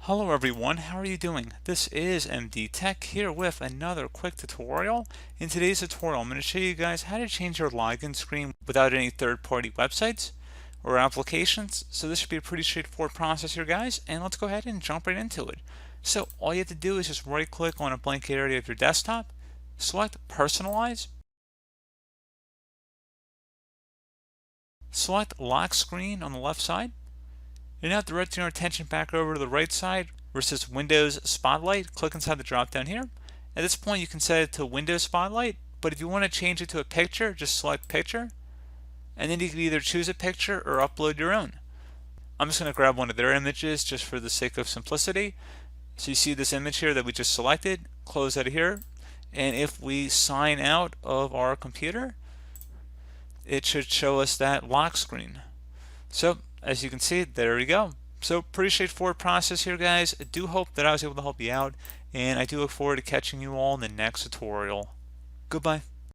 Hello everyone, how are you doing? This is MD Tech here with another quick tutorial. In today's tutorial, I'm going to show you guys how to change your login screen without any third-party websites or applications. So this should be a pretty straightforward process here, guys, and let's go ahead and jump right into it. So all you have to do is just right-click on a blank area of your desktop, select Personalize, select Lock Screen on the left side. You now direct your attention back over to the right side where it says Windows Spotlight. Click inside the drop down here. At this point you can set it to Windows Spotlight, but if you want to change it to a picture, just select Picture, and then you can either choose a picture or upload your own. I'm just going to grab one of their images just for the sake of simplicity. So you see this image here that we just selected, close out of here, and if we sign out of our computer, it should show us that lock screen. So as you can see, there we go. So pretty straightforward process here, guys. I do hope that I was able to help you out, and I do look forward to catching you all in the next tutorial. Goodbye.